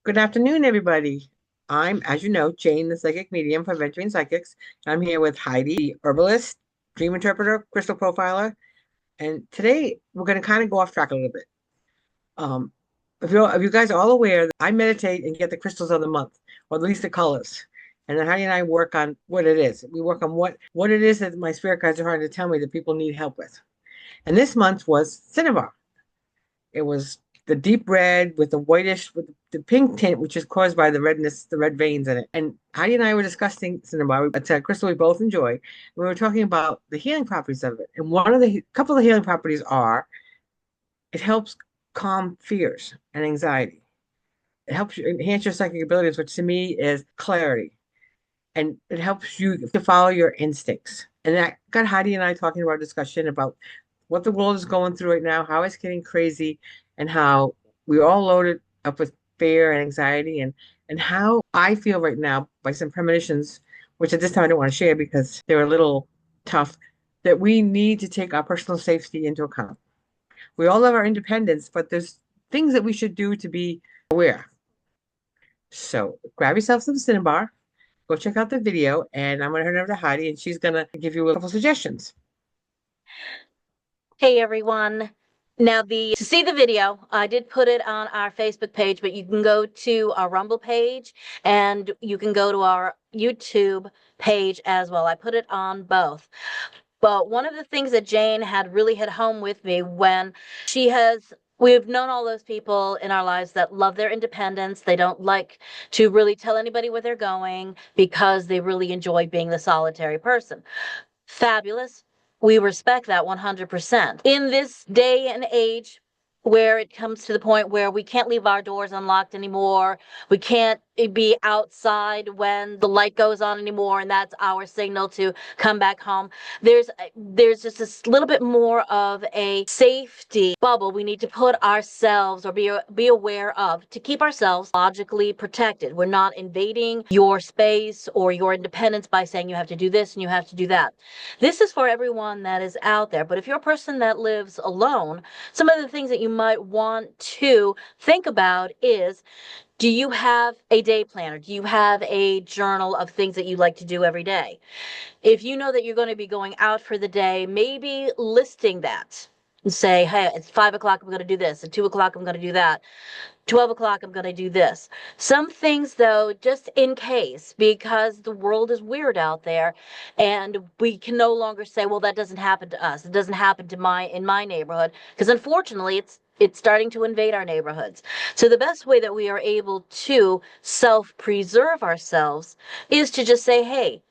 Good afternoon, everybody. I'm, as you know, Jane, the psychic medium for Venturing Psychics. I'm here with Heidi, the herbalist, dream interpreter, crystal profiler. And today we're going to kind of go off track a little bit. Um, if you guys are all aware, I meditate and get the crystals of the month, or at least the colors. And then Heidi and I work on what it is. We work on what it is that my spirit guides are trying to tell me that people need help with. And this month was cinnabar. It was the deep red with the whitish with the pink tint, which is caused by the redness, the red veins in it. And Heidi and I were discussing cinnabar. It's a crystal we both enjoy. We were talking about the healing properties of it. And one of the couple of healing properties are it helps calm fears and anxiety. It helps you enhance your psychic abilities, which to me is clarity. And it helps you to follow your instincts. And that got Heidi and I talking about a discussion about what the world is going through right now, how it's getting crazy, and how we're all loaded up with fear and anxiety, and how I feel right now by some premonitions, which at this time I don't want to share because they're a little tough, that we need to take our personal safety into account. We all have our independence, but there's things that we should do to be aware. So grab yourself some Cinnabar, go check out the video, and I'm going to turn it over to Heidi, and she's going to give you a couple suggestions. Hey everyone. Now to see the video, I did put it on our Facebook page, but you can go to our Rumble page and you can go to our YouTube page as well. I put it on both. But one of the things that Jane had really hit home with me when we've known all those people in our lives that love their independence. They don't like to really tell anybody where they're going because they really enjoy being the solitary person. Fabulous. We respect that 100%. In this day and age where it comes to the point where we can't leave our doors unlocked anymore, we can't be outside when the light goes on anymore, and that's our signal to come back home. There's just a little bit more of a safety bubble we need to put ourselves or be aware of to keep ourselves logically protected. We're not invading your space or your independence by saying you have to do this and you have to do that. This is for everyone that is out there. But if you're a person that lives alone, some of the things that you might want to think about is, do you have a day planner? Do you have a journal of things that you like to do every day? If you know that you're going to be going out for the day, maybe listing that and say, hey, it's 5 o'clock, I'm going to do this. At 2 o'clock, I'm going to do that. 12 o'clock, I'm going to do this. Some things, though, just in case, because the world is weird out there, and we can no longer say, well, that doesn't happen to us. It doesn't happen to in my neighborhood, because unfortunately, it's starting to invade our neighborhoods. So the best way that we are able to self-preserve ourselves is to just say, hey,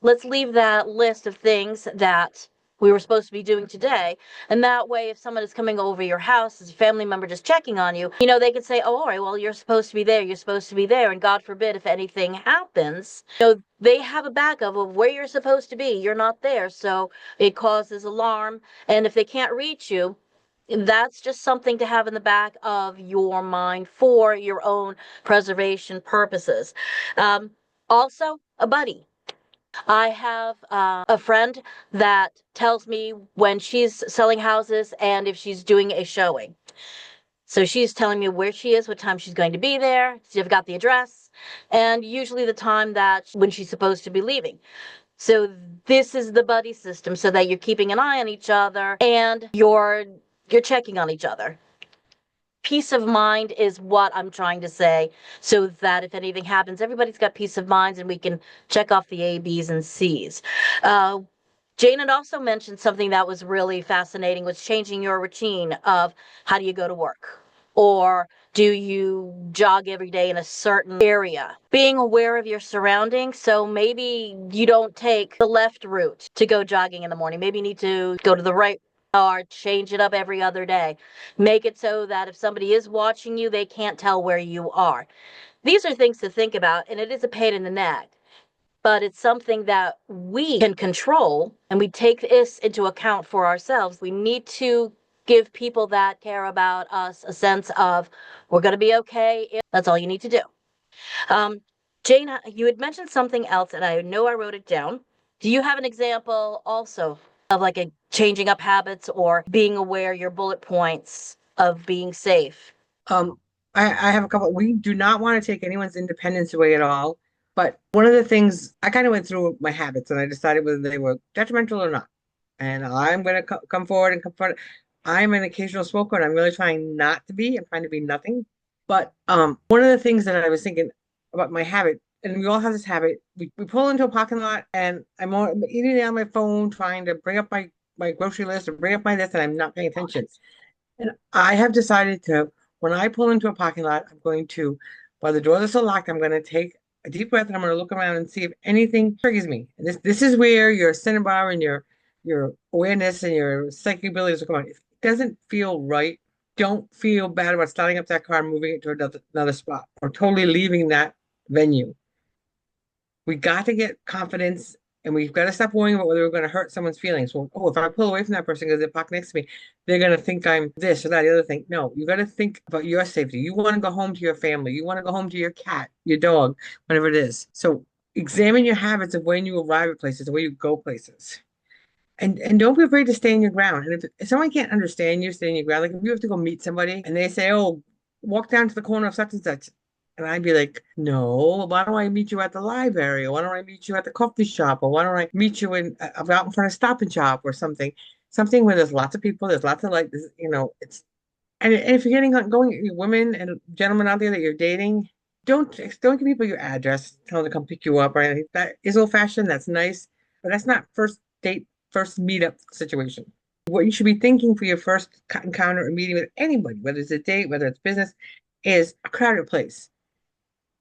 let's leave that list of things that we were supposed to be doing today. And that way, if someone is coming over your house as a family member just checking on you, they can say, oh, all right, well, you're supposed to be there. You're supposed to be there. And God forbid, if anything happens, they have a backup of where you're supposed to be. You're not there. So it causes alarm. And if they can't reach you, that's just something to have in the back of your mind for your own preservation purposes. Also, a buddy. I have a friend that tells me when she's selling houses and if she's doing a showing. So she's telling me where she is, what time she's going to be there. She's got the address, and usually the time that when she's supposed to be leaving. So this is the buddy system, so that you're keeping an eye on each other and you're checking on each other. Peace of mind is what I'm trying to say, so that if anything happens, everybody's got peace of minds and we can check off the A, B's, and C's. Jane had also mentioned something that was really fascinating, was changing your routine of how do you go to work? Or do you jog every day in a certain area? Being aware of your surroundings. So maybe you don't take the left route to go jogging in the morning. Maybe you need to go to the right or change it up every other day. Make it so that if somebody is watching you, they can't tell where you are. These are things to think about, and it is a pain in the neck, but it's something that we can control, and we take this into account for ourselves. We need to give people that care about us a sense of, we're going to be okay. That's all you need to do. Jane, you had mentioned something else, and I know I wrote it down. Do you have an example also of like a changing up habits or being aware your bullet points of being safe? Um, I have a couple. We do not want to take anyone's independence away at all. But one of the things I kind of went through my habits and I decided whether they were detrimental or not. And I'm going to come forward and confront. I'm an occasional smoker and I'm really trying not to be. I'm trying to be nothing. But one of the things that I was thinking about my habit, and we all have this habit, we pull into a parking lot and I'm eating on my phone, trying to bring up my grocery list or bring up my this, and I'm not paying attention. And I have decided to, when I pull into a parking lot, I'm going to, while the doors are still locked, I'm going to take a deep breath and I'm going to look around and see if anything triggers me. And this is where your cinnabar and your awareness and your psychic abilities will come on. If it doesn't feel right, don't feel bad about starting up that car and moving it to another spot or totally leaving that venue. We got to get confidence and we've got to stop worrying about whether we're going to hurt someone's feelings. Well, oh, if I pull away from that person because they're parked next to me, they're going to think I'm this or that, the other thing. No, you got to think about your safety. You want to go home to your family. You want to go home to your cat, your dog, whatever it is. So examine your habits of when you arrive at places, the way you go places. And don't be afraid to stand your ground. And if someone can't understand you, stand your ground. Like if you have to go meet somebody and they say, "Oh, walk down to the corner of such and such," and I'd be like, "No, why don't I meet you at the library? Or why don't I meet you at the coffee shop? Or why don't I meet you out in front of Stop and Shop or something? Something where there's lots of people, there's lots of like this, it's and if you're going women and gentlemen out there that you're dating, don't give people your address, tell them to come pick you up or anything. That is old fashioned, that's nice, but that's not first date, first meetup situation. What you should be thinking for your first encounter or meeting with anybody, whether it's a date, whether it's business, is a crowded place.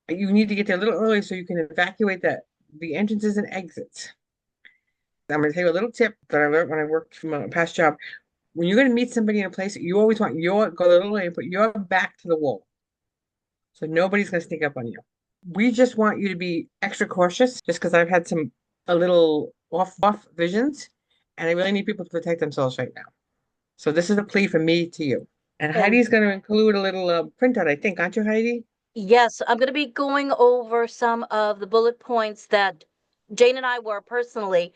You need to get there a little early so you can evacuate the entrances and exits. I'm going to tell you a little tip that I learned when I worked from a past job. When you're going to meet somebody in a place, you always want go a little way and put your back to the wall. So nobody's going to sneak up on you. We just want you to be extra cautious just because I've had a little off visions and I really need people to protect themselves right now. So this is a plea from me to you. And And Heidi's going to include a little printout, I think, aren't you, Heidi? yes, I'm going to be going over some of the bullet points that Jane and I were personally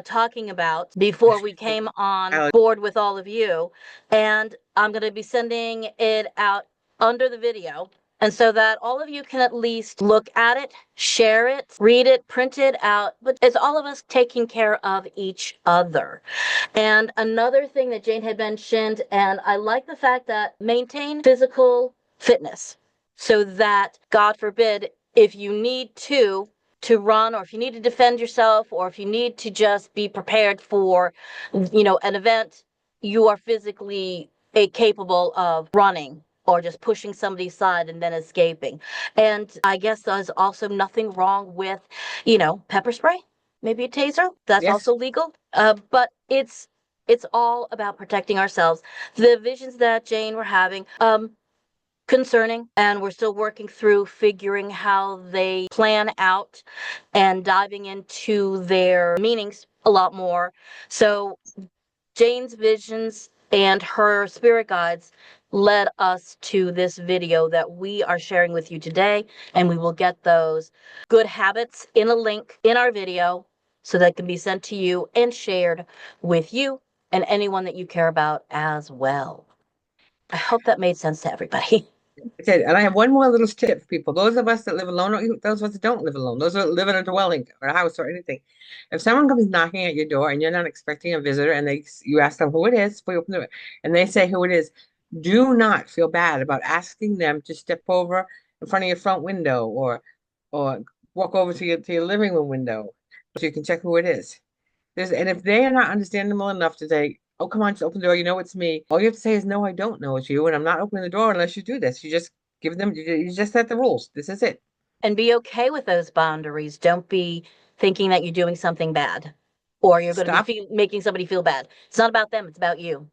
talking about before we came on board with all of you. And I'm going to be sending it out under the video. And so that all of you can at least look at it, share it, read it, print it out. But it's all of us taking care of each other. And another thing that Jane had mentioned, and I like the fact that maintain physical fitness so that, God forbid, if you need to run, or if you need to defend yourself, or if you need to just be prepared for, an event, you are physically capable of running or just pushing somebody aside and then escaping. And I guess there's also nothing wrong with, pepper spray, maybe a taser. That's Yes. also legal. But it's all about protecting ourselves. The visions that Jane were having, concerning, and we're still working through figuring how they plan out and diving into their meanings a lot more. So Jane's visions and her spirit guides led us to this video that we are sharing with you today, and we will get those good habits in a link in our video so that can be sent to you and shared with you and anyone that you care about as well. I hope that made sense to everybody. Okay, and I have one more little tip for people. Those of us that live alone, or those of us that don't live alone, those that live in a dwelling or a house or anything. If someone comes knocking at your door and you're not expecting a visitor, and you ask them who it is, before you open the door, and they say who it is, do not feel bad about asking them to step over in front of your front window or walk over to your living room window so you can check who it is. And if they are not understandable enough to say, "Oh, come on, just open the door. You know it's me." All you have to say is, "No, I don't know it's you, and I'm not opening the door unless you do this." You just you just set the rules. This is it. And be okay with those boundaries. Don't be thinking that you're doing something bad or you're going to Stop. be making somebody feel bad. It's not about them, it's about you.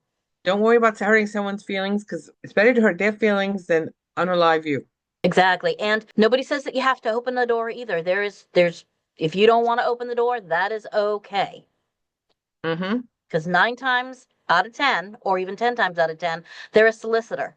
Don't worry about hurting someone's feelings because it's better to hurt their feelings than unalive you. Exactly. And nobody says that you have to open the door either. There's if you don't want to open the door, that is okay. Mm-hmm. Because 9 times out of 10, or even 10 times out of 10, they're a solicitor.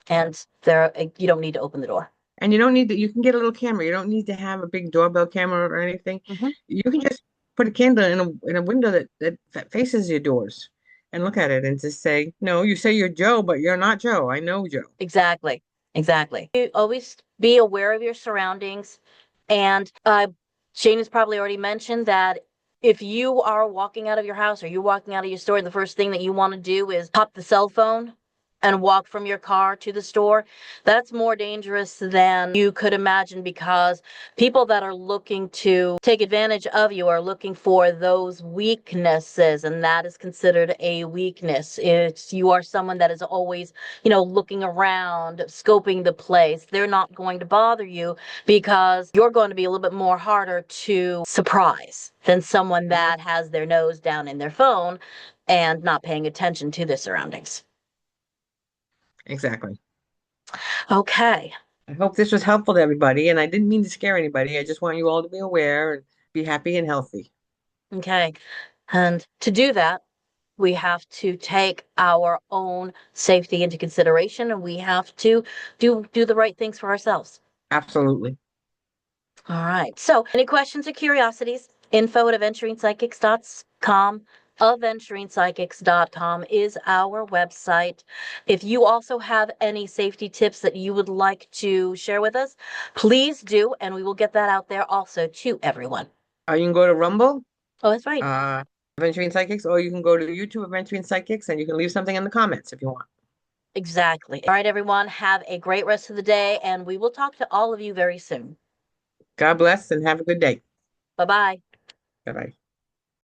And you don't need to open the door. And you don't need you can get a little camera. You don't need to have a big doorbell camera or anything. Mm-hmm. You can just put a candle in a window that faces your doors and look at it and just say, "No, you say you're Joe, but you're not Joe. I know Joe." Exactly. Exactly. You always be aware of your surroundings. And Shane has probably already mentioned that if you are walking out of your house or you're walking out of your store, and the first thing that you want to do is pop the cell phone and walk from your car to the store, that's more dangerous than you could imagine, because people that are looking to take advantage of you are looking for those weaknesses, and that is considered a weakness. It's you are someone that is always, looking around, scoping the place. They're not going to bother you because you're going to be a little bit more harder to surprise than someone that has their nose down in their phone and not paying attention to their surroundings. Exactly. Okay. I hope this was helpful to everybody, and I didn't mean to scare anybody. I just want you all to be aware and be happy and healthy. Okay. And to do that, we have to take our own safety into consideration, and we have to do the right things for ourselves. Absolutely. All right. So, any questions or curiosities? Info@aventuringpsychics.com. Aventuringpsychics.com is our website. If you also have any safety tips that you would like to share with us, please do, and we will get that out there also to everyone. You can go to Rumble, Oh, that's right. Adventuring Psychics, or you can go to YouTube, Adventuring Psychics, and you can leave something in the comments if you want. Exactly. All right, everyone. Have a great rest of the day, and we will talk to all of you very soon. God bless and have a good day. Bye bye. Bye bye.